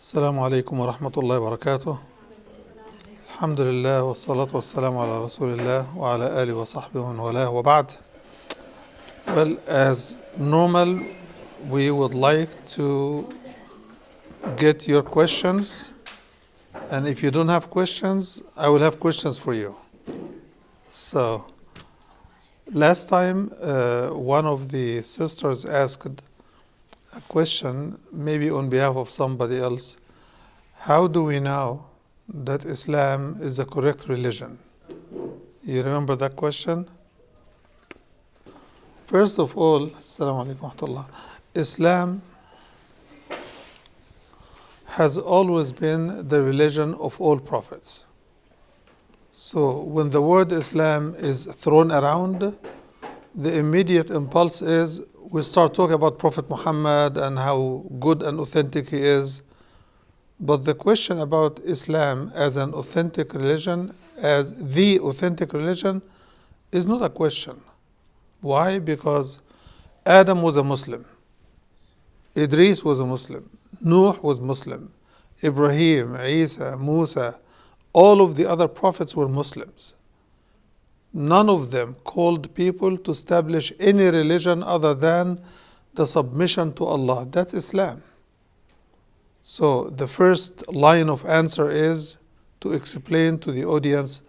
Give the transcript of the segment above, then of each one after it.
السلام عليكم ورحمة الله وبركاته. الحمد لله والصلاة والسلام على رسول الله وعلى آله وصحبه ومن والاه وبعد. Well, as normal, we would like to get your questions, and if you don't have questions, I will have questions for you. So, last time one of the sisters asked a question, maybe on behalf of somebody else. How do we know that Islam is the correct religion? You remember that question? First of all, Assalamu alaikum wa rahmatullah. Islam has always been the religion of all prophets. So when the word Islam is thrown around, the immediate impulse is we start talking about Prophet Muhammad and how good and authentic he is. But the question about Islam as an authentic religion, as the authentic religion, is not a question. Why? Because Adam was a Muslim. Idris was a Muslim. Nuh was Muslim. Ibrahim, Isa, Musa, all of the other prophets were Muslims. None of them called people to establish any religion other than the submission to Allah. That's Islam. So the first line of answer is to explain to the audience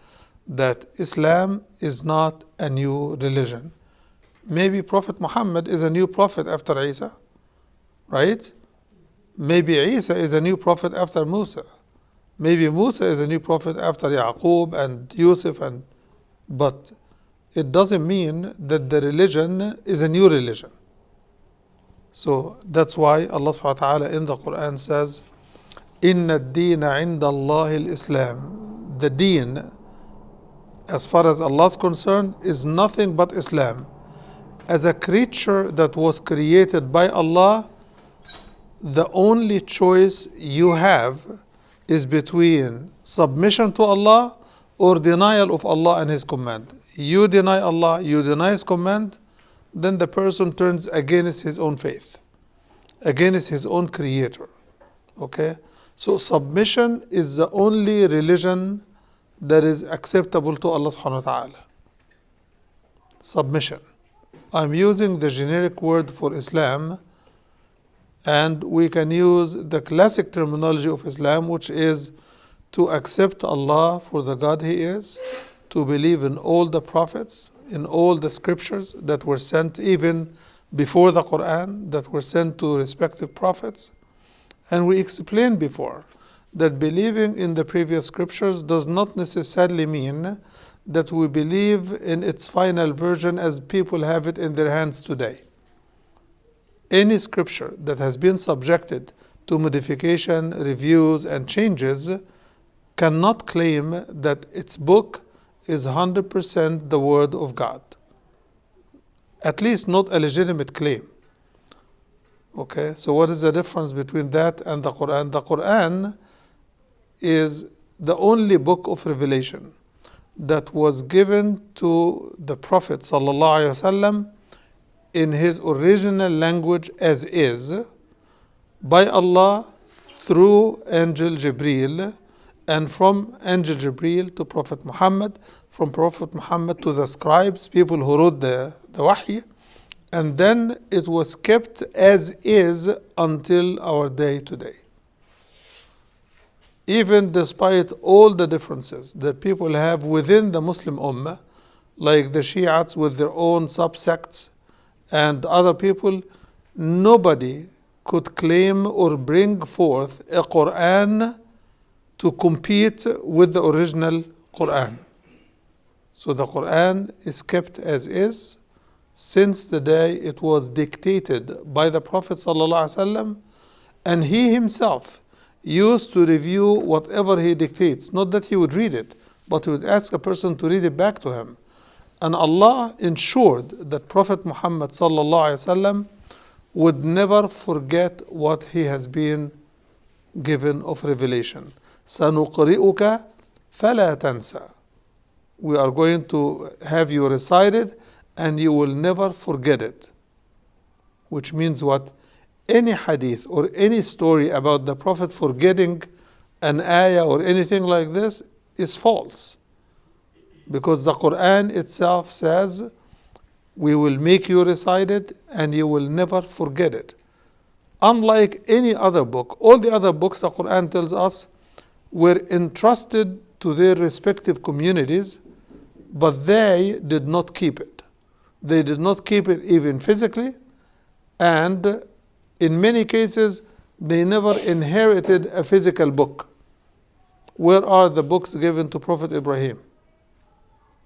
that Islam is not a new religion. Maybe Prophet Muhammad is a new prophet after Isa, right? Maybe Isa is a new prophet after Musa. Maybe Musa is a new prophet after Yaqub and Yusuf, but it doesn't mean that the religion is a new religion. So that's why Allah subhanahu wa ta'ala in the Quran says, Inna ad-deena inda Allahi al-Islam. The deen, as far as Allah is concerned, is nothing but Islam. As a creature that was created by Allah, the only choice you have is between submission to Allah or denial of Allah and His command. You deny Allah, you deny His command, then the person turns against his own faith, against his own creator. Okay? So submission is the only religion that is acceptable to Allah subhanahu wa ta'ala. Submission. I'm using the generic word for Islam, and we can use the classic terminology of Islam, which is to accept Allah for the God He is, to believe in all the prophets, in all the scriptures that were sent even before the Quran, that were sent to respective prophets. And we explained before that believing in the previous scriptures does not necessarily mean that we believe in its final version as people have it in their hands today. Any scripture that has been subjected to modification, reviews, and changes cannot claim that its book is 100% the word of God. At least not a legitimate claim. Okay, so what is the difference between that and the Quran? The Quran is the only book of revelation that was given to the Prophet ﷺ in his original language as is by Allah through Angel Jibreel, and from Angel Jibreel to Prophet Muhammad, from Prophet Muhammad to the scribes, people who wrote the Wahy, and then it was kept as is until our day today. Even despite all the differences that people have within the Muslim Ummah, like the Shiites with their own subsects and other people, nobody could claim or bring forth a Quran to compete with the original Quran. So the Quran is kept as is since the day it was dictated by the Prophet ﷺ, and he himself used to review whatever he dictates. Not that he would read it, but he would ask a person to read it back to him. And Allah ensured that Prophet Muhammad ﷺ would never forget what he has been given of revelation. سَنُقْرِئُكَ فَلَا تَنْسَى. We are going to have you recite it and you will never forget it. Which means what? any hadith or any story about the Prophet forgetting an ayah or anything like this is false. Because the Quran itself says, we will make you recite it and you will never forget it. Unlike any other book, all the other books, the Quran tells us, were entrusted to their respective communities, but they did not keep it. They did not keep it even physically, and in many cases, they never inherited a physical book. Where are the books given to Prophet Ibrahim?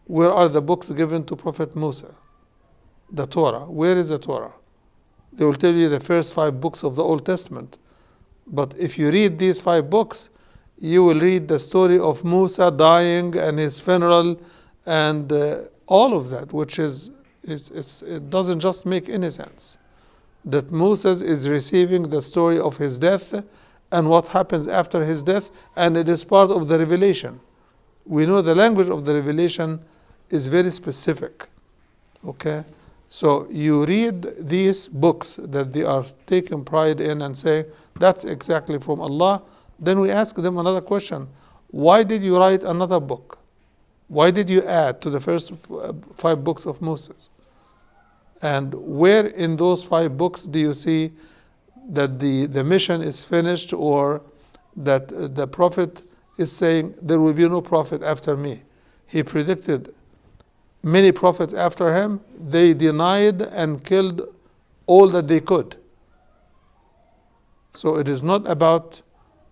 Where are the books given to Prophet Musa? The Torah. Where is the Torah? They will tell you the first 5 books of the Old Testament. But if you read these 5 books, you will read the story of Musa dying and his funeral and all of that, which it doesn't just make any sense. That Moses is receiving the story of his death and what happens after his death, and it is part of the revelation. We know the language of the revelation is very specific. Okay? So you read these books that they are taking pride in and say, that's exactly from Allah. Then we ask them another question. Why did you write another book? Why did you add to the first 5 books of Moses? And where in those 5 books do you see that the mission is finished, or that the prophet is saying there will be no prophet after me? He predicted many prophets after him. They denied and killed all that they could. So it is not about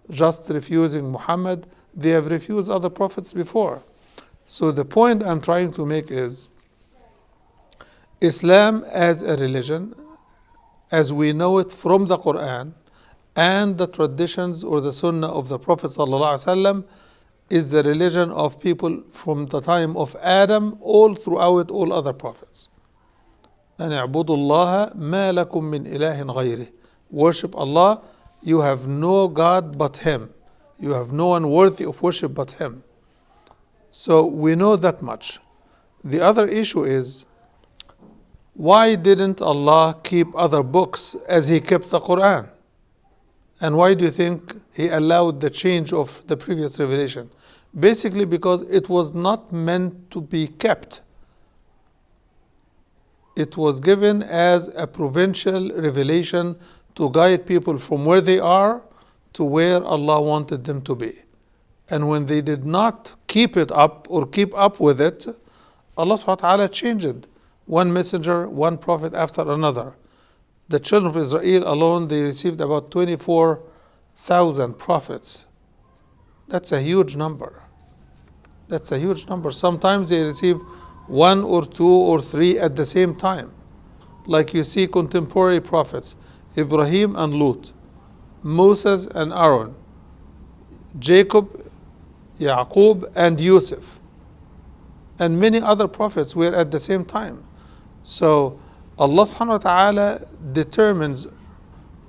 just refusing Muhammad. They have refused other prophets before. So the point I'm trying to make is, Islam as a religion, as we know it from the Quran and the traditions or the Sunnah of the Prophet ﷺ, is the religion of people from the time of Adam all throughout all other prophets. أَنِ اعْبُدُوا اللَّهَ مَا لَكُم مِّنْ إِلَهٍ غَيْرِهِ. Worship Allah, you have no God but Him. You have no one worthy of worship but Him. So we know that much. The other issue is, why didn't Allah keep other books as He kept the Quran? And why do you think He allowed the change of the previous revelation? Basically because it was not meant to be kept. It was given as a provincial revelation to guide people from where they are to where Allah wanted them to be. And when they did not keep it up or keep up with it, Allah subhanahu wa ta'ala changed one messenger, one prophet after another. The children of Israel alone, they received about 24,000 prophets. That's a huge number. That's a huge number. Sometimes they receive 1 or 2 or 3 at the same time. Like you see contemporary prophets, Ibrahim and Lut, Moses and Aaron, Jacob, Yaqub and Yusuf, and many other prophets were at the same time. So Allah subhanahu wa ta'ala determines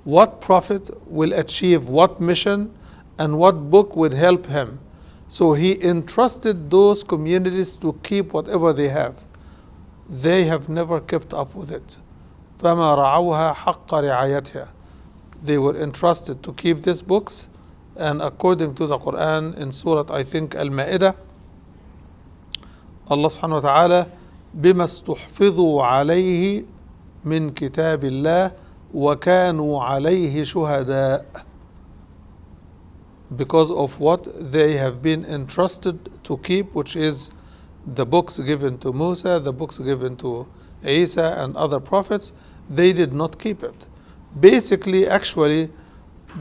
what prophet will achieve what mission and what book would help him. So He entrusted those communities to keep whatever they have. They have never kept up with it. فَمَا رَعَوْهَا حَقَّ رِعَايَتِهَا. They were entrusted to keep these books, and according to the Quran in Surah, I think, Al-Ma'idah, Allah subhanahu wa ta'ala, بِمَا اسْتُحْفِظُوا عَلَيْهِ مِنْ كِتَابِ اللَّهِ وَكَانُوا عَلَيْهِ شُهَدَاءَ. Because of what they have been entrusted to keep, which is the books given to Musa, the books given to Isa and other prophets, they did not keep it. Basically, actually,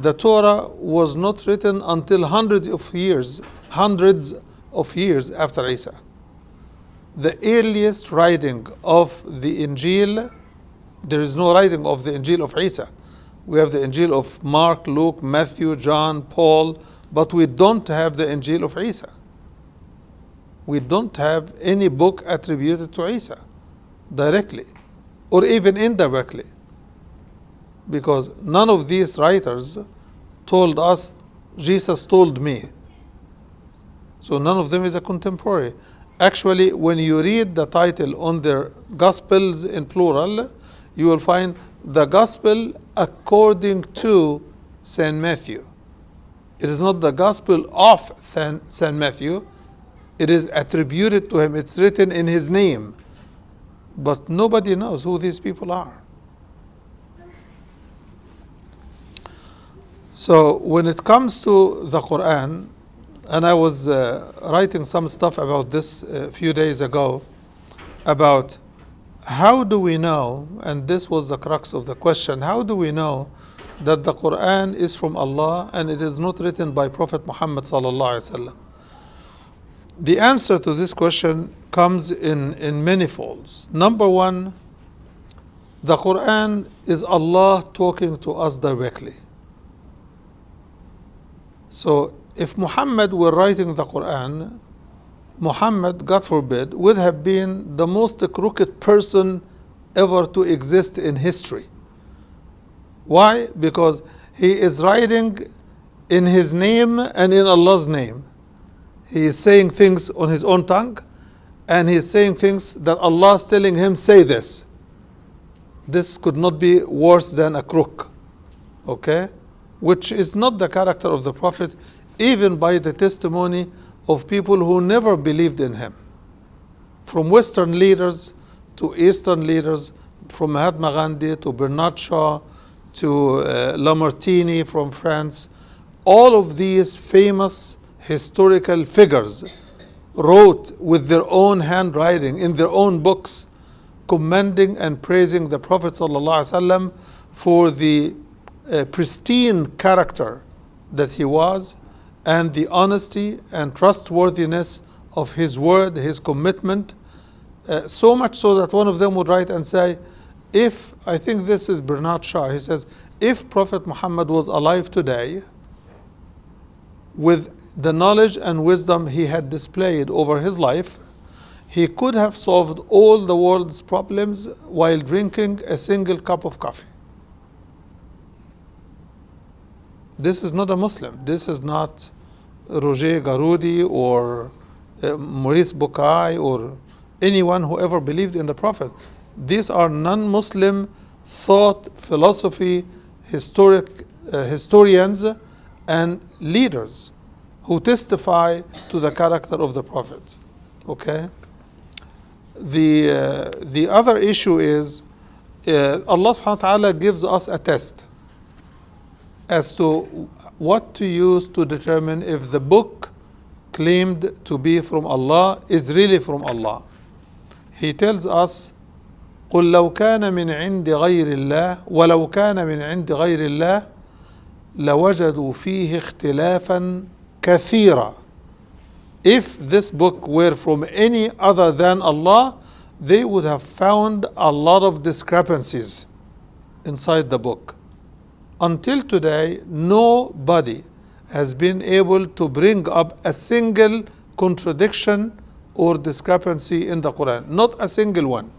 the Torah was not written until hundreds of years after Isa. The earliest writing of the Injil, there is no writing of the Injil of Isa. We have the Injil of Mark, Luke, Matthew, John, Paul, but we don't have the Injil of Isa. We don't have any book attributed to Isa directly or even indirectly, because none of these writers told us, Jesus told me. So none of them is a contemporary. Actually, when you read the title on their Gospels in plural, you will find the Gospel according to St. Matthew. It is not the gospel of St. Matthew. It is attributed to him. It's written in his name. But nobody knows who these people are. So when it comes to the Quran, and I was writing some stuff about this a few days ago, about how do we know, and this was the crux of the question, how do we know that the Quran is from Allah and it is not written by Prophet Muhammad sallallahu alaihi wasallam? The answer to this question comes in many folds. Number one, the Quran is Allah talking to us directly. So if Muhammad were writing the Quran, Muhammad, God forbid, would have been the most crooked person ever to exist in history. Why? Because he is writing in his name and in Allah's name. He is saying things on his own tongue, and he is saying things that Allah is telling him, say this. This could not be worse than a crook. Okay? Which is not the character of the Prophet, even by the testimony of people who never believed in him. From Western leaders to Eastern leaders, from Mahatma Gandhi to Bernard Shaw to Lamartine from France, all of these famous historical figures wrote with their own handwriting in their own books, commending and praising the Prophet ﷺ for the pristine character that he was, and the honesty and trustworthiness of his word, his commitment, so much so that one of them would write and say, if, I think this is Bernard Shaw, he says, if Prophet Muhammad was alive today, with the knowledge and wisdom he had displayed over his life, he could have solved all the world's problems while drinking a single cup of coffee. This is not a Muslim. This is not Roger Garudi or Maurice Bucaille or anyone who ever believed in the Prophet. These are non-Muslim thought, philosophy, historians and leaders who testify to the character of the Prophet. Okay? The other issue is Allah subhanahu wa ta'ala gives us a test as to what to use to determine if the book claimed to be from Allah is really from Allah. He tells us, قُلْ لَوْ كَانَ مِنْ عِنْدِ غَيْرِ اللَّهِ وَلَوْ كَانَ مِنْ عِنْدِ غَيْرِ اللَّهِ لَوَجَدُوا فِيهِ اخْتِلَافًا كَثِيرًا. If this book were from any other than Allah, they would have found a lot of discrepancies inside the book. Until today, nobody has been able to bring up a single contradiction or discrepancy in the Quran. Not a single one.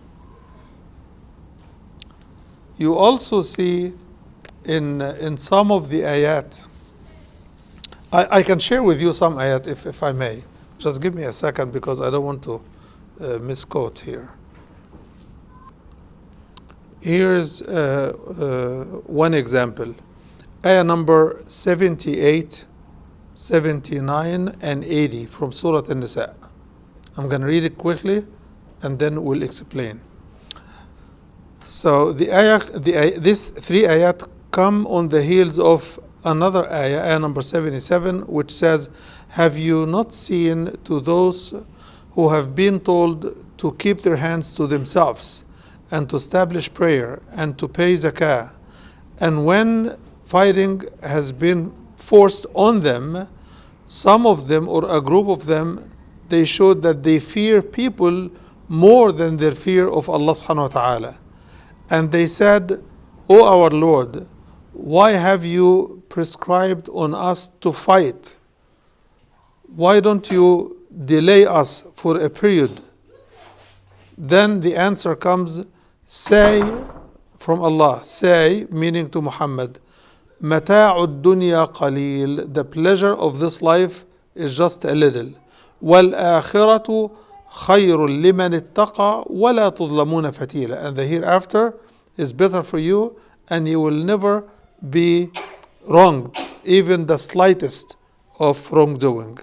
You also see in some of the ayat, I can share with you some ayat if I may. Just give me a second because I don't want to misquote here. Here's one example. Ayah number 78, 79, and 80 from Surah An-Nisa. I'm going to read it quickly and then we'll explain. So these three ayat come on the heels of another ayah number 77, which says, have you not seen to those who have been told to keep their hands to themselves and to establish prayer and to pay zakah, and when fighting has been forced on them, some of them or a group of them, they showed that they fear people more than their fear of Allah subhanahu wa ta'ala. And they said, O our Lord, why have you prescribed on us to fight? Why don't you delay us for a period? Then the answer comes, say from Allah, say, meaning to Muhammad, مَتَاعُ الدُّنْيَا قَلِيلٌ, the pleasure of this life is just a little. وَالْآخِرَةُ خَيْرٌ لِمَنِ اتَّقَى وَلَا تُظْلَمُونَ فَتِيلًا, and the hereafter is better for you, and you will never be wronged, even the slightest of wrongdoing.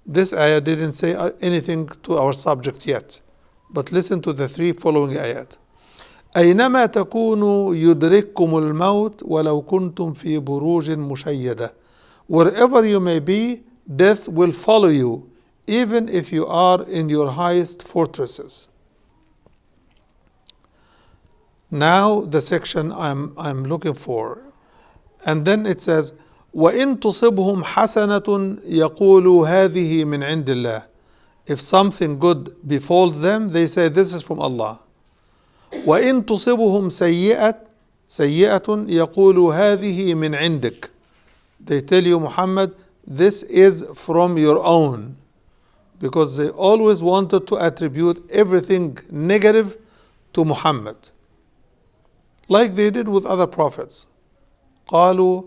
This ayah didn't say anything to our subject yet, but listen to the three following ayat. أينما تكونوا يدرككم الموت ولو كنتم في بروج مشيدة. Wherever you may be, death will follow you, even if you are in your highest fortresses. Now the section I'm looking for. And then it says, وَإِن تُصِبْهُمْ حَسَنَةٌ يَقُولُوا هَذِهِ مِنْ عِنْدِ اللَّهِ. If something good befalls them, they say this is from Allah. وَإِن تُصِبْهُمْ سَيِّئَةٌ يَقُولُوا هَذِهِ مِنْ عِنْدِكَ. They tell you, Muhammad, this is from your own. Because they always wanted to attribute everything negative to Muhammad. Like they did with other prophets. قالوا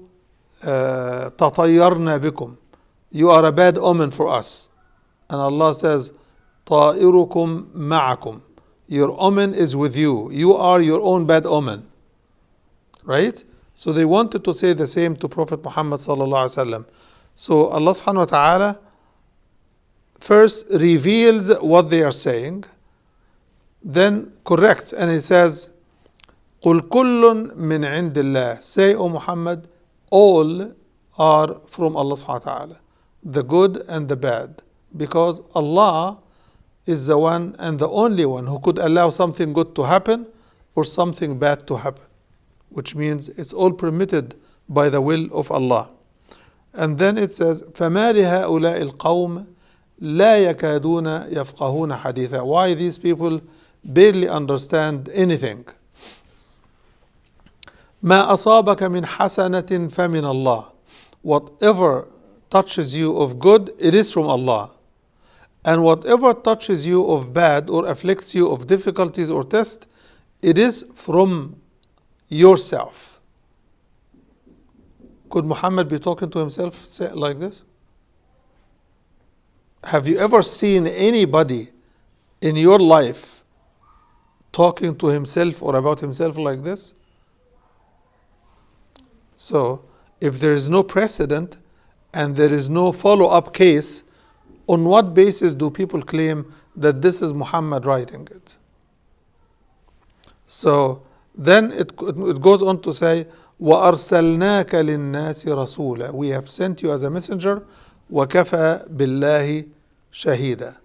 تطيرنا بكم. You are a bad omen for us. And Allah says, طائركم معكم. Your omen is with you. You are your own bad omen. Right? So they wanted to say the same to Prophet Muhammad sallallahu alaihi wasallam. So Allah subhanahu wa ta'ala first reveals what they are saying, then corrects, and he says, قُلْ كُلٌّ مِّنْ عِنْدِ اللَّهِ. Say, O Muhammad, all are from Allah subhanahu wa ta'ala, the good and the bad, because Allah is the one and the only one who could allow something good to happen or something bad to happen, which means it's all permitted by the will of Allah. And then it says, فَمَا لِهَؤُلَاءِ الْقَوْمِ لَا يَكَادُونَ يَفْقَهُونَ حَدِيثًا. Why these people barely understand anything. مَا أَصَابَكَ مِنْ حَسَنَةٍ فَمِنَ اللَّهِ. Whatever touches you of good, it is from Allah. And whatever touches you of bad or afflicts you of difficulties or tests, it is from yourself. Could Muhammad be talking to himself like this? Have you ever seen anybody in your life talking to himself or about himself like this? So, if there is no precedent and there is no follow-up case, on what basis do people claim that this is Muhammad writing it? So, then it goes on to say, وَأَرْسَلْنَاكَ لِلنَّاسِ رَسُولًا. We have sent you as a messenger, وَكَفَى بِاللَّهِ شَهِيدًا.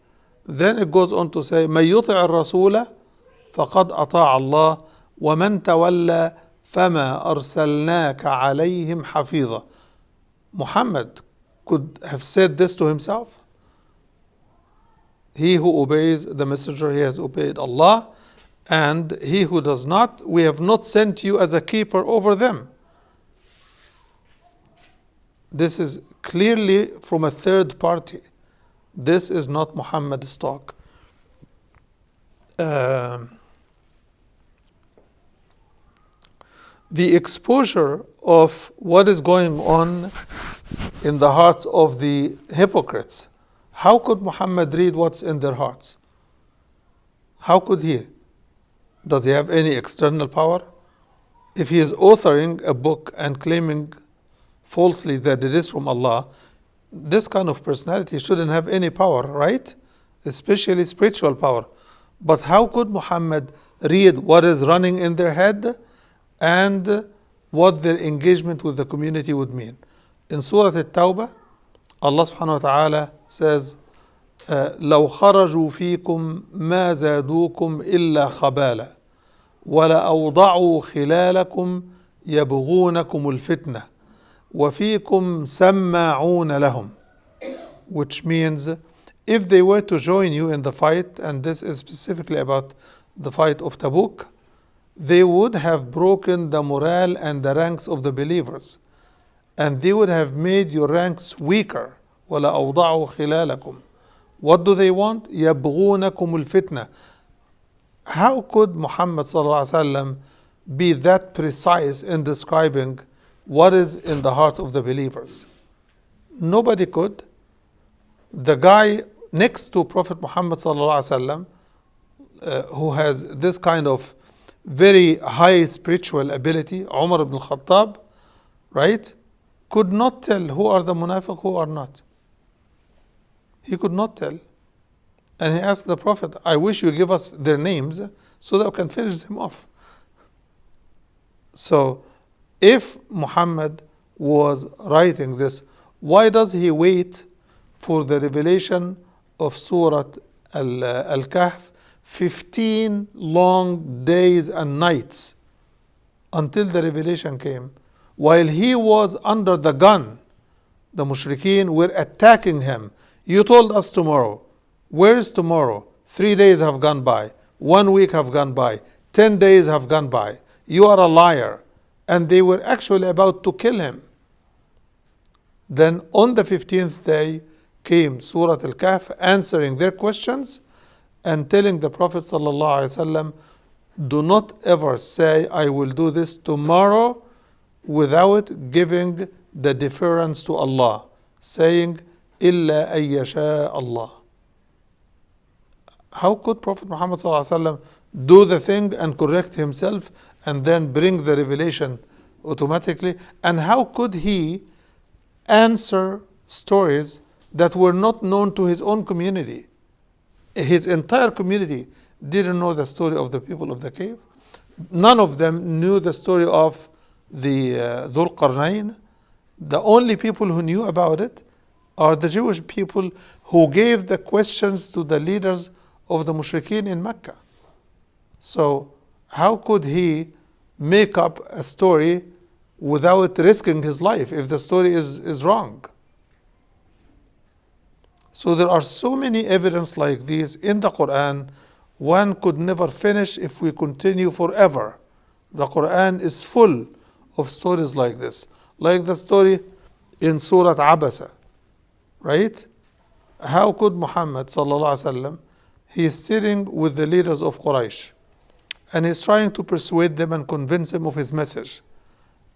Then it goes on to say, مَن يُطِعِ الرَّسُولَ فَقَدْ أَطَاعَ اللَّهَ وَمَن تَوَلَّى فَمَا أَرْسَلْنَاكَ عَلَيْهِمْ حَفِيظًا. Muhammad could have said this to himself. He who obeys the messenger, he has obeyed Allah. And he who does not, we have not sent you as a keeper over them. This is clearly from a third party. This is not Muhammad's talk. The exposure of what is going on in the hearts of the hypocrites. How could Muhammad read what's in their hearts? How could he? Does he have any external power? If he is authoring a book and claiming falsely that it is from Allah, this kind of personality shouldn't have any power, right? Especially spiritual power. But how could Muhammad read what is running in their head and what their engagement with the community would mean? In Surah At-Tawbah, Allah subhanahu wa ta'ala says, لو خرجوا فيكم ما زادوكم إلا خبالا ولأوضعوا خلالكم يبغونكم الفتنة وفيكم سماعون لهم. Which means, if they were to join you in the fight, and this is specifically about the fight of Tabuk, they would have broken the morale and the ranks of the believers, and they would have made your ranks weaker. وَلَأَوْضَعُوا خِلَالَكُمْ. What do they want? يَبْغُونَكُمُ الْفِتْنَةِ. How could Muhammad sallallahu alaihi wasallam be that precise in describing what is in the hearts of the believers? Nobody could. The guy next to Prophet Muhammad sallallahu alaihi wasallam, who has this kind of very high spiritual ability, Umar ibn Khattab, right, could not tell who are the munafiq, who are not. He could not tell. And he asked the Prophet, I wish you give us their names so that we can finish them off. So, if Muhammad was writing this, why does he wait for the revelation of Surah Al-Kahf 15 long days and nights until the revelation came? While he was under the gun, the mushrikeen were attacking him. You told us tomorrow. Where is tomorrow? 3 days have gone by. 1 week have gone by. 10 days have gone by. You are a liar. And they were actually about to kill him. Then on the 15th day came Surah Al-Kahf answering their questions and telling the Prophet ﷺ, do not ever say, I will do this tomorrow without giving the deference to Allah, saying, إِلَّا أَن يَشَاءَ Allah. How could Prophet Muhammad ﷺ do the thing and correct himself and then bring the revelation automatically? And how could he answer stories that were not known to his own community? His entire community didn't know the story of the people of the cave. None of them knew the story of the Dhul Qarnayn. The only people who knew about it are the Jewish people who gave the questions to the leaders of the mushrikeen in Mecca. So how could he make up a story without risking his life if the story is wrong? So there are so many evidence like these in the Quran. One could never finish if we continue forever. The Quran is full of stories like this. Like the story in Surah Abasa, right? How could Muhammad sallallahu alaihi wasallam, he is sitting with the leaders of Quraysh and he's trying to persuade them and convince them of his message.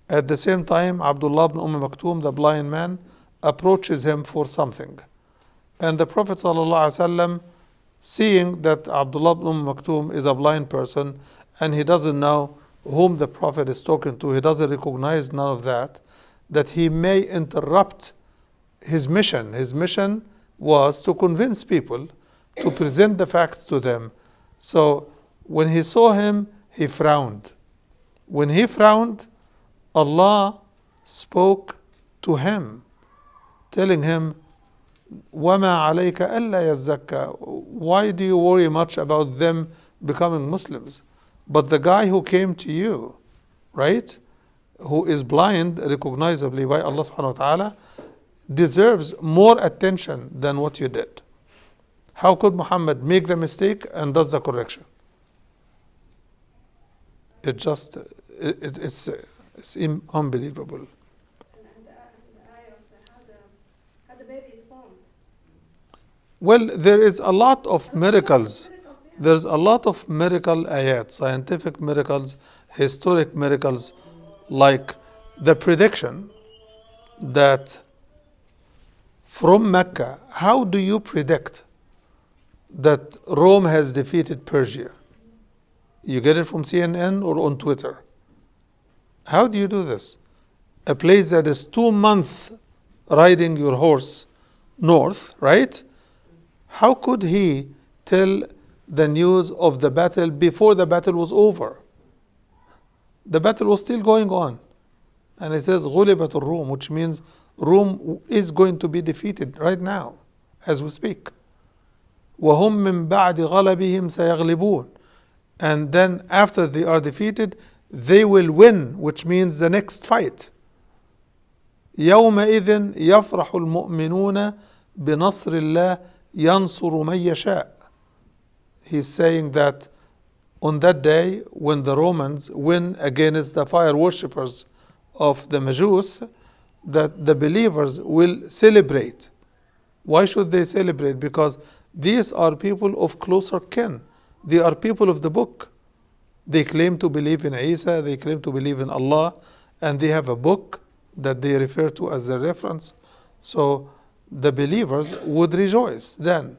At the same time, Abdullah ibn Maktoum, the blind man, approaches him for something. And the Prophet ﷺ, seeing that Abdullah ibn Maktoum is a blind person and he doesn't know whom the Prophet is talking to, he doesn't recognize none of that, that he may interrupt his mission. His mission was to convince people, to present the facts to them. So when he saw him, he frowned. When he frowned, Allah spoke to him, telling him, وَمَا عَلَيْكَ أَلَّا يَزَّكَّى. Why do you worry much about them becoming Muslims? But the guy who came to you, right, who is blind recognizably by Allah subhanahu wa ta'ala, deserves more attention than what you did. How could Muhammad make the mistake and does the correction? It's unbelievable. Well, there is a lot of miracles. There's a lot of miracle ayat, scientific miracles, historic miracles, like the prediction that from Mecca, how do you predict that Rome has defeated Persia? You get it from CNN or on Twitter. How do you do this? A place that is 2 months riding your horse north, right? How could he tell the news of the battle before the battle was over? The battle was still going on. And it says, غُلِبَتُ الرُّوم, which means Rome is going to be defeated right now, as we speak. وَهُمْ مِنْ بَعْدِ غَلَبِهِمْ سَيَغْلِبُونَ. And then after they are defeated, they will win, which means the next fight. يَوْمَئِذٍ يَفْرَحُ الْمُؤْمِنُونَ بِنَصْرِ اللَّهِ يَنْصُرُ مَنْ يَشَاءُ. He's saying that on that day, when the Romans win against the fire worshippers of the Majus, that the believers will celebrate. Why should they celebrate? Because these are people of closer kin. They are people of the book. They claim to believe in Isa, they claim to believe in Allah, and they have a book that they refer to as their reference. So the believers would rejoice then.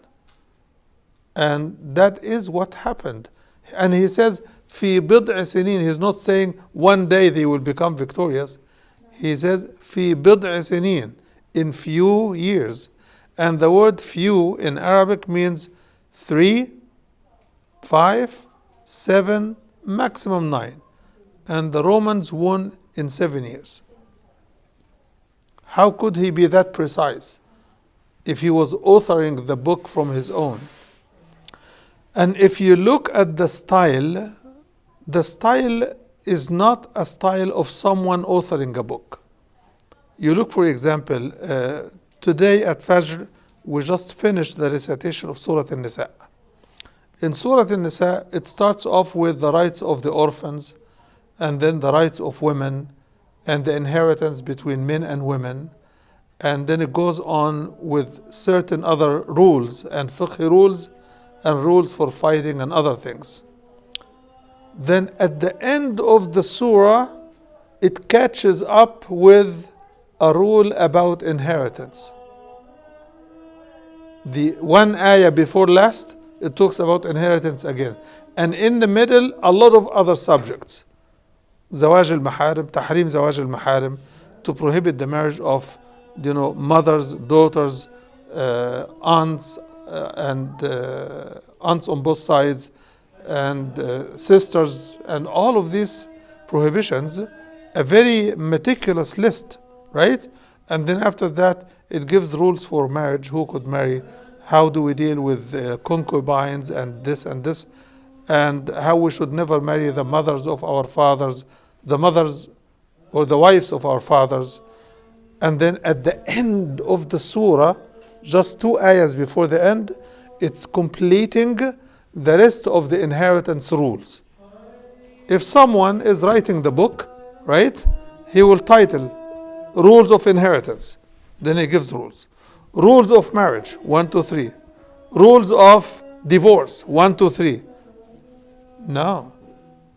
And that is what happened. And he says, في بضع سنين. He's not saying one day they will become victorious. He says في بضع سنين, in few years. And the word few in Arabic means 3, 5, 7, maximum 9. And the Romans won in 7 years. How could he be that precise if he was authoring the book from his own? And if you look at the style is not a style of someone authoring a book. You look, for example, today at Fajr, we just finished the recitation of Surah An-Nisa. In Surah An-Nisa, it starts off with the rights of the orphans, and then the rights of women, and the inheritance between men and women. And then it goes on with certain other rules, and fiqh rules, and rules for fighting and other things. Then at the end of the surah, it catches up with a rule about inheritance. The one ayah before last, it talks about inheritance again. And in the middle, a lot of other subjects. Zawaj al-Maharim, Tahrim Zawaj al-Maharim, to prohibit the marriage of, mothers, daughters, aunts, and aunts on both sides, and sisters, and all of these prohibitions, a very meticulous list, right? And then after that, it gives rules for marriage, who could marry, how do we deal with concubines, and this, and how we should never marry the mothers of our fathers, the mothers or the wives of our fathers. And then at the end of the surah, just 2 ayahs before the end, it's completing the rest of the inheritance rules. If someone is writing the book, right, he will title Rules of Inheritance. Then he gives rules. Rules of marriage, 1, 2, 3. Rules of divorce, 1, 2, 3. No.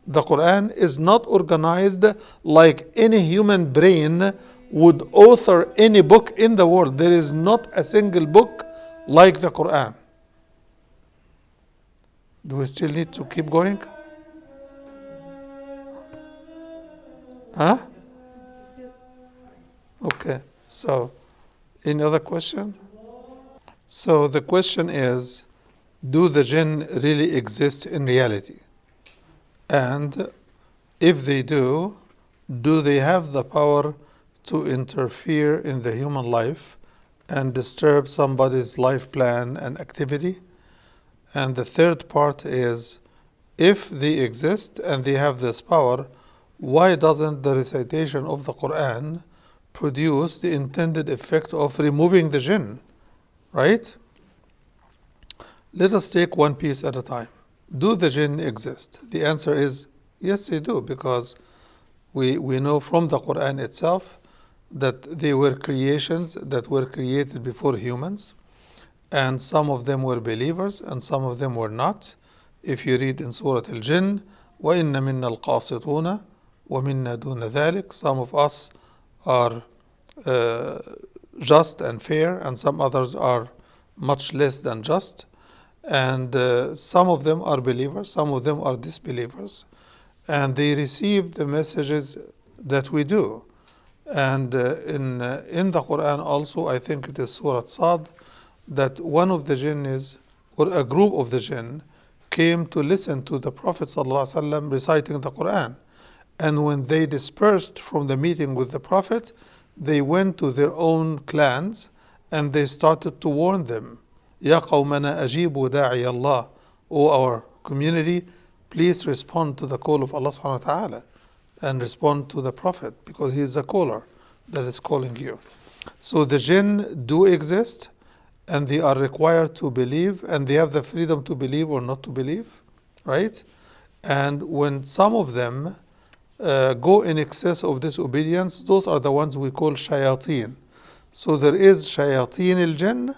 The Quran is not organized like any human brain would author any book in the world. There is not a single book like the Quran. Do we still need to keep going? Huh? Okay, so any other question? So the question is, do the jinn really exist in reality? And if they do they have the power to interfere in the human life and disturb somebody's life plan and activity? And the third part is, if they exist and they have this power, why doesn't the recitation of the Quran produce the intended effect of removing the jinn, right? Let us take one piece at a time. Do the jinn exist? The answer is yes, they do, because we know from the Quran itself that they were creations that were created before humans, and some of them were believers and some of them were not. If you read in Surah Al-Jinn, وَإِنَّ مِنَّا الْقَاسِطُونَ وَمِنَّا دُونَ ذَلِكَ, some of us are just and fair, and some others are much less than just. And some of them are believers, some of them are disbelievers, and they receive the messages that we do. And in the Quran also, I think it is Surah Sad, that one of the jinn or a group of the jinn came to listen to the Prophet ﷺ reciting the Quran. And when they dispersed from the meeting with the Prophet, they went to their own clans and they started to warn them. Ya qawmana ajibu da'i Allah. O our community, please respond to the call of Allah subhanahu wa ta'ala and respond to the Prophet, because he is the caller that is calling you. So the jinn do exist, and they are required to believe, and they have the freedom to believe or not to believe, right? And when some of them go in excess of disobedience, those are the ones we call shayateen. So there is shayateen al-jinn,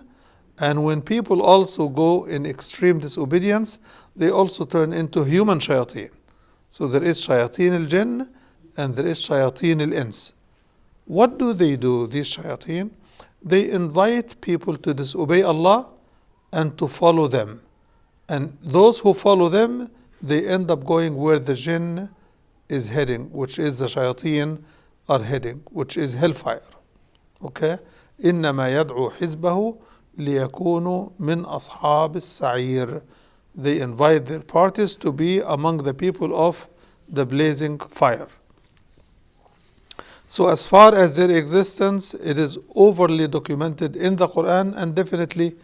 and when people also go in extreme disobedience, they also turn into human shayateen. So there is shayateen al-jinn and there is shayateen al-ins. What do, these shayateen? They invite people to disobey Allah and to follow them. And those who follow them, they end up going where the jinn is heading, which is the shayateen are heading, which is hellfire. Okay? إنما يدعو حزبه ليكونوا من أصحاب السعير. They invite their parties to be among the people of the blazing fire. So as far as their existence, it is overly documented in the Quran and definitely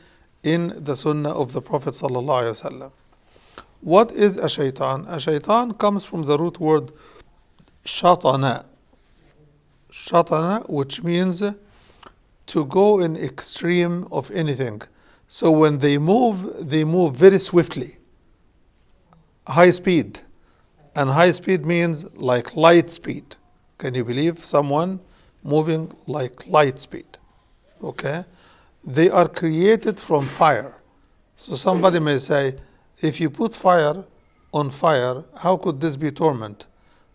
in the Sunnah of the Prophet sallallahu alaihi wasallam. What is a shaitan? A shaitan comes from the root word shatana. Shatana, which means to go in extreme of anything. So when they move very swiftly, high speed. And high speed means like light speed. Can you believe someone moving like light speed? Okay? They are created from fire. So somebody may say, if you put fire on fire, how could this be torment?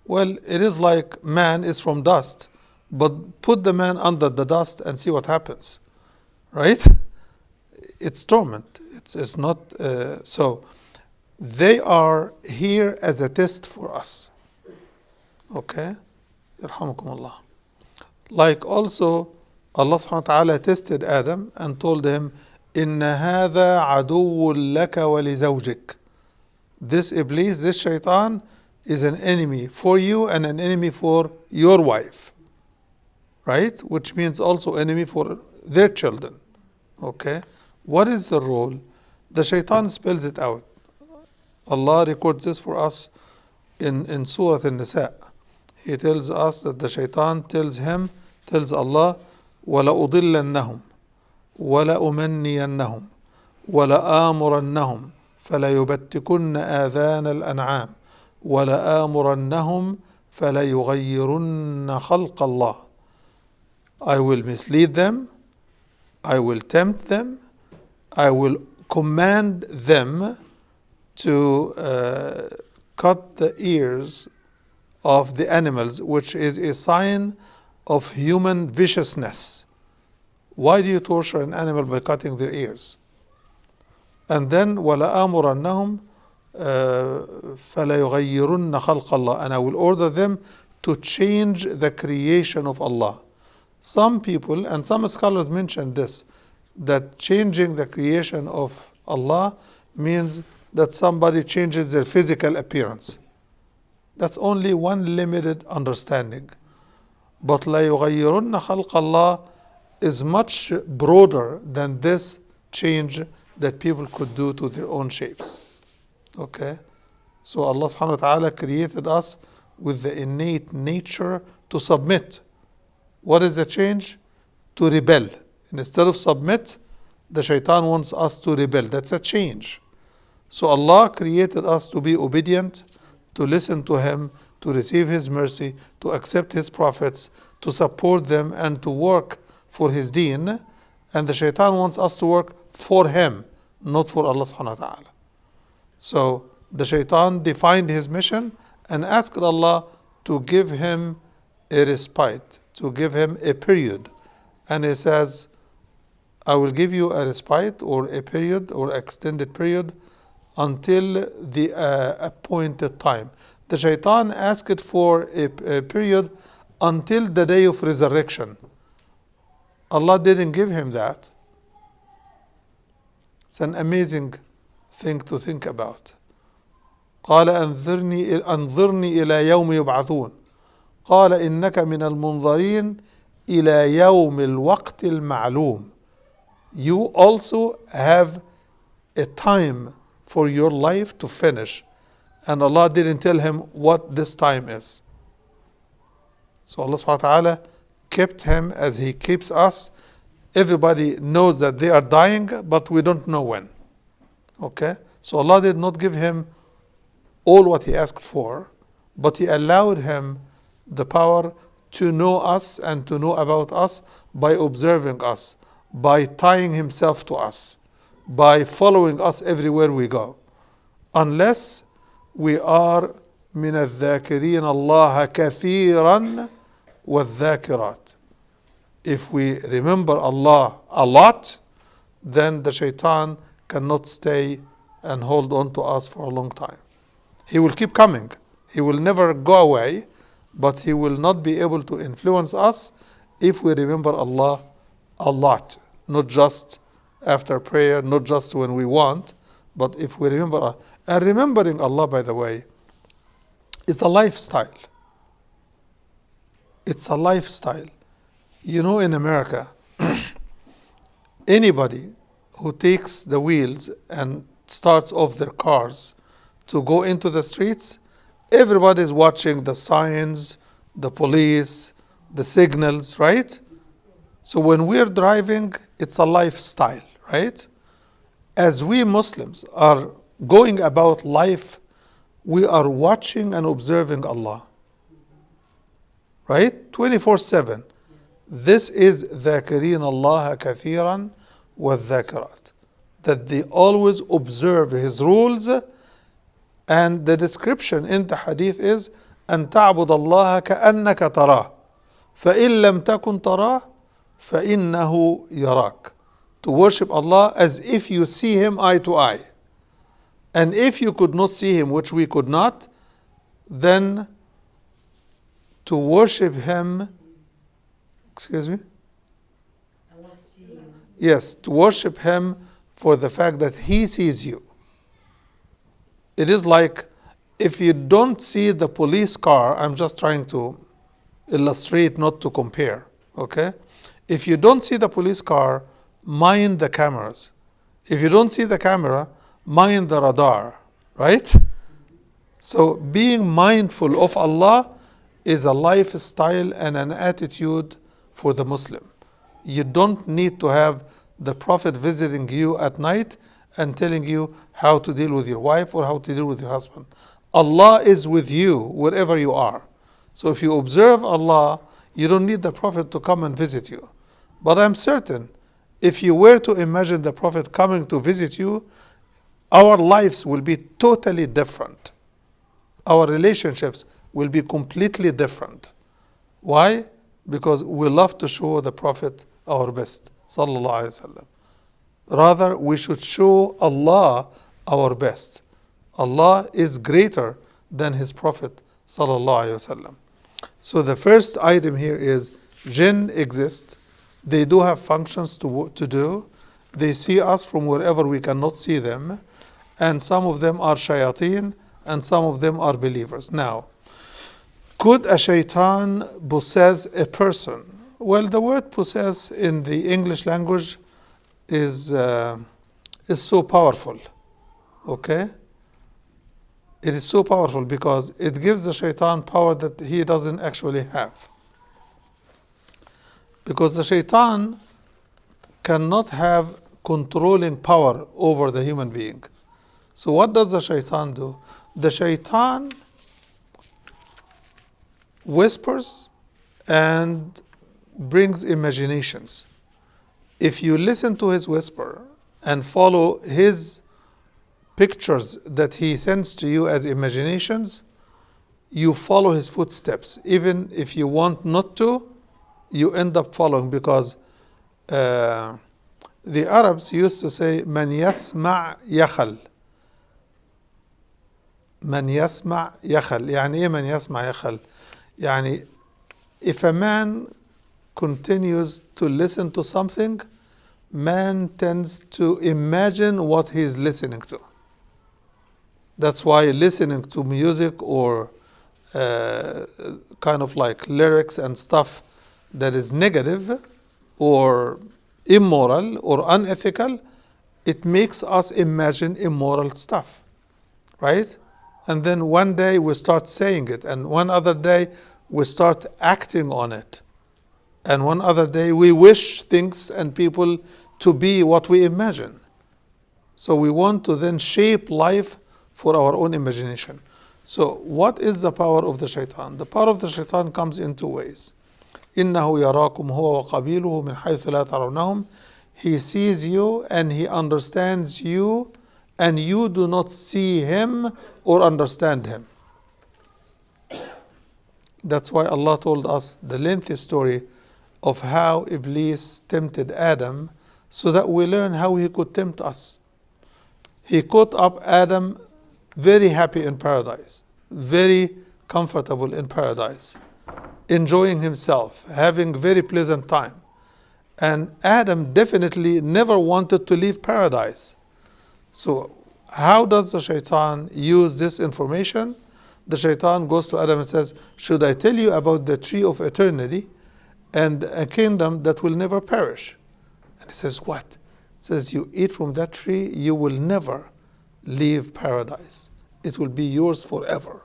Well, it is like man is from dust, but put the man under the dust and see what happens. Right? It's torment. It's not so. They are here as a test for us. Okay? Yarhamukumullah. Like also, Allah subhanahu wa ta'ala tested Adam and told him, إِنَّ هَذَا عَدُوٌّ لَكَ وَلِزَوْجِكَ. This Iblis, this shaitan, is an enemy for you and an enemy for your wife. Right? Which means also enemy for their children. Okay? What is the role? The shaitan spells it out. Allah records this for us in Surah An-Nisa. He tells us that the shaitan tells Allah, وَلَأُضِلَّنَّهُمْ وَلَأُمَنِّيَنَّهُمْ وَلَآمُرَنَّهُمْ فَلَيُبَتِّكُنَّ آذَانَ الْأَنْعَامِ وَلَآمُرَنَّهُمْ فَلَيُغَيِّرُنَّ خَلْقَ اللَّهِ. I will mislead them, I will tempt them, I will command them to cut the ears of the animals, which is a sign of human viciousness. Why do you torture an animal by cutting their ears? And then وَلَآمُرَنَّهُمْ فَلَيُغَيِّرُنَّ خَلْقَ اللَّهِ. And I will order them to change the creation of Allah. Some people, and some scholars mention this, that changing the creation of Allah means that somebody changes their physical appearance. That's only one limited understanding. But لَا يُغَيِّرُنَّ خَلْقَ اللَّهِ is much broader than this change that people could do to their own shapes. Okay? So Allah subhanahu wa ta'ala created us with the innate nature to submit. What is the change? To rebel. And instead of submit, the shaitan wants us to rebel. That's a change. So Allah created us to be obedient, to listen to Him, to receive His mercy, to accept His prophets, to support them and to work for His deen. And the shaitan wants us to work for him, not for Allah subhanahu wa ta'ala. So the shaitan defined his mission and asked Allah to give him a respite, to give him a period. And he says, I will give you a respite or a period or extended period until the appointed time. The shaitan asked for a period until the day of resurrection. Allah didn't give him that. It's an amazing thing to think about. قال أنظرني إلى يوم يبعثون قال إنك من المنظرين إلى يوم الوقت المعلوم. You also have a time for your life to finish. And Allah didn't tell him what this time is. So Allah subhanahu wa ta'ala kept him as He keeps us. Everybody knows that they are dying, but we don't know when. Okay? So Allah did not give him all what he asked for, but He allowed him the power to know us and to know about us by observing us, by tying himself to us, by following us everywhere we go. Unless we are من الذاكرين الله كثيرا والذاكرات. If we remember Allah a lot, then the shaitan cannot stay and hold on to us for a long time. He will keep coming. He will never go away, but he will not be able to influence us if we remember Allah a lot, not just after prayer, not just when we want, but if we remember. And remembering Allah, by the way, is a lifestyle. It's a lifestyle. You know, in America, anybody who takes the wheels and starts off their cars to go into the streets, everybody is watching the signs, the police, the signals, right? So when we're driving, it's a lifestyle, right? As we Muslims are going about life, we are watching and observing Allah, right? 24/7. This is ذاكرين الله كثيرا والذاكرات, that they always observe His rules. And the description in the hadith is أن تعبد الله كأنك تراه فإن لم تكن تراه فإنه يراك. To worship Allah as if you see Him eye to eye. And if you could not see Him, which we could not, then to worship Him, excuse me? Yes, to worship Him for the fact that He sees you. It is like if you don't see the police car, I'm just trying to illustrate, not to compare, okay? If you don't see the police car, mind the cameras. If you don't see the camera, mind the radar, right? So being mindful of Allah is a lifestyle and an attitude for the Muslim. You don't need to have the Prophet visiting you at night and telling you how to deal with your wife or how to deal with your husband. Allah is with you wherever you are. So if you observe Allah, you don't need the Prophet to come and visit you. But I'm certain, if you were to imagine the Prophet coming to visit you, our lives will be totally different. Our relationships will be completely different. Why? Because we love to show the Prophet our best, sallallahu alaihi wasallam. Rather, we should show Allah our best. Allah is greater than His Prophet, sallallahu alaihi wasallam. So the first item here is jinn exist. They do have functions to do. They see us from wherever we cannot see them. And some of them are shayateen and some of them are believers. Now, could a shaitan possess a person? Well, the word possess in the English language is so powerful, okay? It is so powerful because it gives the shaitan power that he doesn't actually have. Because the shaitan cannot have controlling power over the human being. So what does the shaitan do? The shaitan whispers and brings imaginations. If you listen to his whisper and follow his pictures that he sends to you as imaginations, you follow his footsteps. Even if you want not to, you end up following, because the Arabs used to say, "Man yasma' yakhal." Man yasma' yakhal. يعني إيه man yasma' yakhal? يعني if a man continues to listen to something, man tends to imagine what he is listening to. That's why listening to music or kind of like lyrics and stuff that is negative or immoral or unethical, it makes us imagine immoral stuff, right? And then one day we start saying it, and one other day we start acting on it, and one other day we wish things and people to be what we imagine. So we want to then shape life for our own imagination. So what is the power of the shaitan? The power of the shaitan comes in two ways. إِنَّهُ يَرَاكُمْ هُوَ وَقَبِيلُهُ مِنْ حَيْثُ لَا تَرَوْنَهُمْ. He sees you and he understands you, and you do not see him or understand him. That's why Allah told us the lengthy story of how Iblis tempted Adam, so that we learn how he could tempt us. He caught up Adam very happy in paradise, very comfortable in paradise, enjoying himself, having very pleasant time. And Adam definitely never wanted to leave paradise. So how does the shaitan use this information? The shaitan goes to Adam and says, should I tell you about the tree of eternity and a kingdom that will never perish? And he says, what? He says, you eat from that tree, you will never leave paradise. It will be yours forever.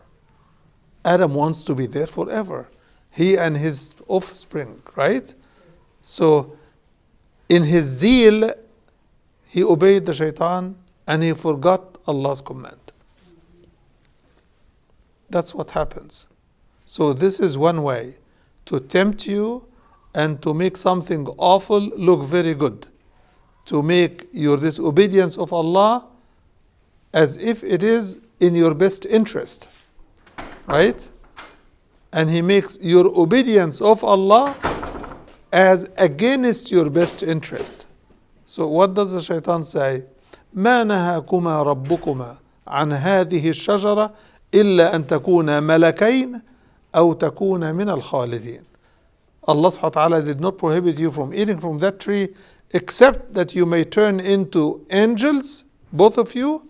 Adam wants to be there forever. He and his offspring, right? So in his zeal, he obeyed the shaitan and he forgot Allah's command. That's what happens. So this is one way to tempt you and to make something awful look very good. To make your disobedience of Allah as if it is in your best interest. Right? And he makes your obedience of Allah as against your best interest. So what does the shaitan say? ما نهاكما ربكما عن هذه الشجرة إلا أن تكونا ملكين أو تكونا من الخالدين. Allah subhanahu wa ta'ala did not prohibit you from eating from that tree except that you may turn into angels, both of you,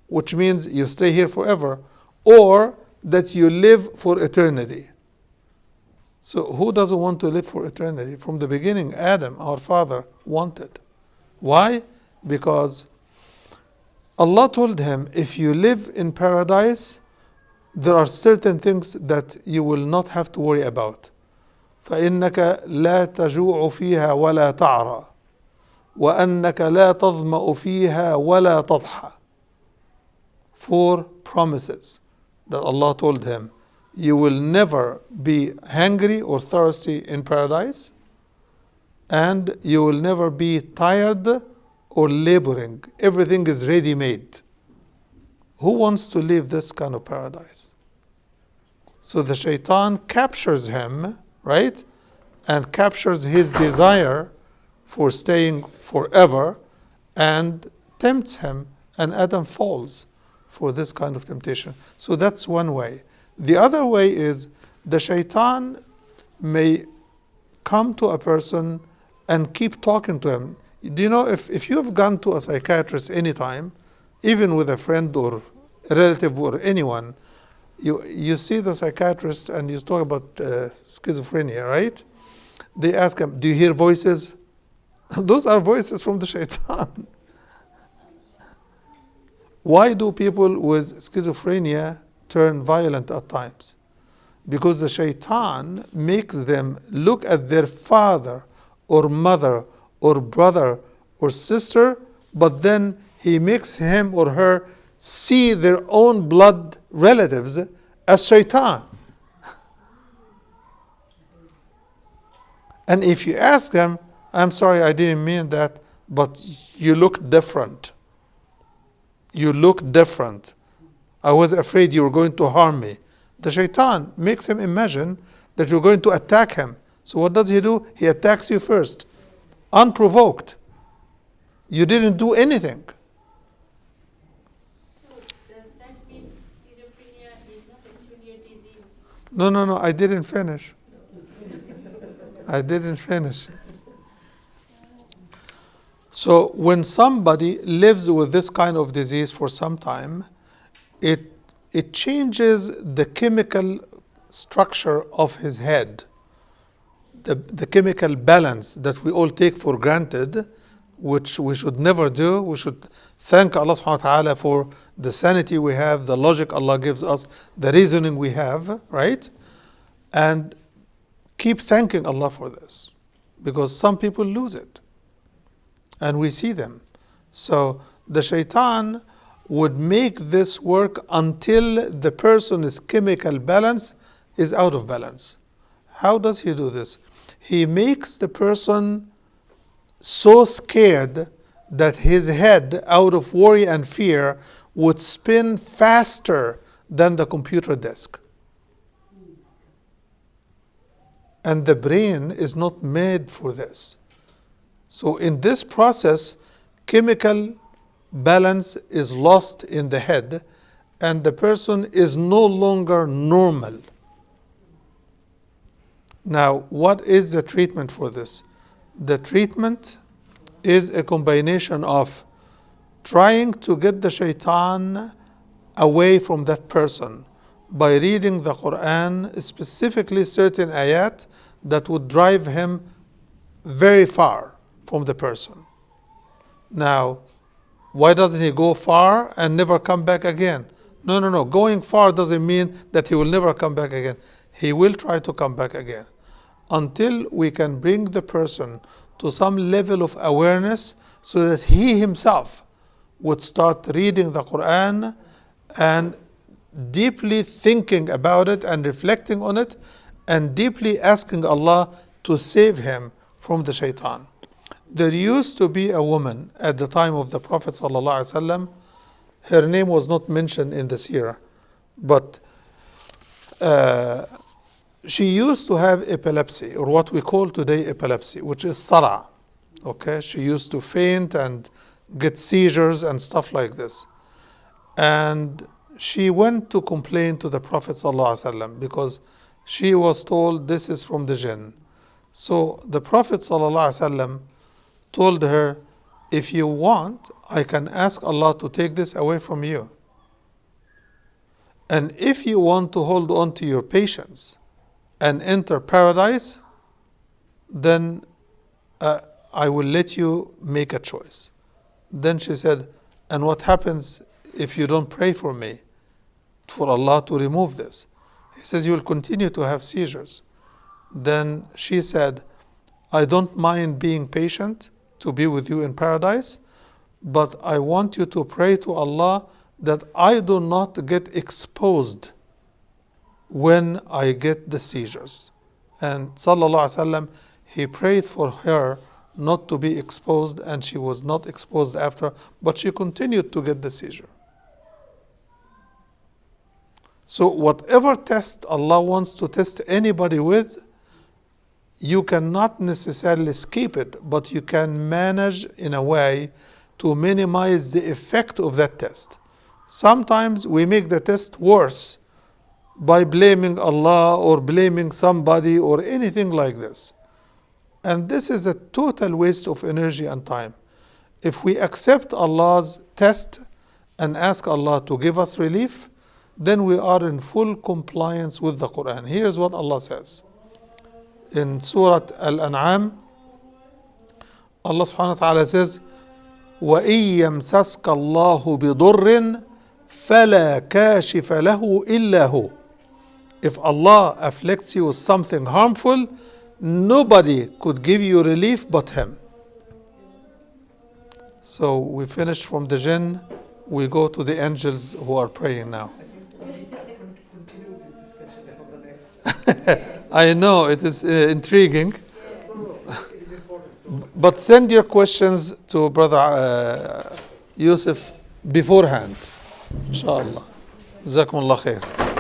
which means you stay here forever, or that you live for eternity. So who doesn't want to live for eternity? From the beginning, Adam, our father, wanted. Why? Because Allah told him, if you live in paradise, there are certain things that you will not have to worry about. فإنك لا تجوع فيها ولا تعرى وأنك لا تظمأ فيها ولا تضحى. 4 promises that Allah told him. You will never be hungry or thirsty in paradise, and you will never be tired or laboring. Everything is ready-made. Who wants to live this kind of paradise? So the shaitan captures him, right? And captures his desire for staying forever and tempts him, and Adam falls for this kind of temptation. So that's one way. The other way is the shaitan may come to a person and keep talking to him. Do you know, if you have gone to a psychiatrist anytime, even with a friend or a relative or anyone, you see the psychiatrist and you talk about schizophrenia, right? They ask him, do you hear voices? Those are voices from the shaitan. Why do people with schizophrenia turn violent at times? Because the shaitan makes them look at their father or mother or brother or sister, but then he makes him or her see their own blood relatives as shaitan. And if you ask them, I'm sorry, I didn't mean that, but you look different. You look different. I was afraid you were going to harm me. The shaitan makes him imagine that you're going to attack him. So what does he do? He attacks you first, unprovoked. You didn't do anything. So does that mean schizophrenia is not actually a disease? No, I didn't finish. I didn't finish. So when somebody lives with this kind of disease for some time, it changes the chemical structure of his head. The chemical balance that we all take for granted, which we should never do. We should thank Allah subhanahu wa ta'ala for the sanity we have, the logic Allah gives us, the reasoning we have, right? And keep thanking Allah for this, because some people lose it. And we see them. So the shaitan would make this work until the person's chemical balance is out of balance. How does he do this? He makes the person so scared that his head, out of worry and fear, would spin faster than the computer desk. And the brain is not made for this. So in this process, chemical balance is lost in the head, and the person is no longer normal. Now, what is the treatment for this? The treatment is a combination of trying to get the shaitan away from that person by reading the Quran, specifically certain ayat that would drive him very far from the person. Now, why doesn't he go far and never come back again? No. Going far doesn't mean that he will never come back again. He will try to come back again until we can bring the person to some level of awareness so that he himself would start reading the Quran and deeply thinking about it and reflecting on it and deeply asking Allah to save him from the shaitan. There used to be a woman at the time of the Prophet ﷺ. Her name was not mentioned in the seerah, but she used to have epilepsy, or what we call today epilepsy, which is sara. Okay, she used to faint and get seizures and stuff like this. And she went to complain to the Prophet ﷺ because she was told this is from the jinn. So the Prophet ﷺ told her, if you want, I can ask Allah to take this away from you. And if you want to hold on to your patience and enter paradise, then I will let you make a choice. Then she said, and what happens if you don't pray for me, for Allah to remove this? He says, you will continue to have seizures. Then she said, I don't mind being patient to be with you in paradise, but I want you to pray to Allah that I do not get exposed when I get the seizures. And Sallallahu Alaihi Wasallam, he prayed for her not to be exposed, and she was not exposed after, but she continued to get the seizure. So whatever test Allah wants to test anybody with, you cannot necessarily escape it, but you can manage in a way to minimize the effect of that test. Sometimes we make the test worse by blaming Allah or blaming somebody or anything like this. And this is a total waste of energy and time. If we accept Allah's test and ask Allah to give us relief, then we are in full compliance with the Quran. Here's what Allah says. In Surah Al-An'am, Allah subhanahu wa ta'ala says, وَإِن يَمْسَسْكَ اللَّهُ بِضُرٍّ فَلَا كَاشِفَ لَهُ إِلَّا هُ. If Allah afflicts you with something harmful, nobody could give you relief but Him. So we finished from the jinn, we go to the angels who are praying now. Continue this discussion on the next. I know it is intriguing, It is important. but send your questions to Brother Yusuf beforehand. Inshallah. Jazakumullah khair.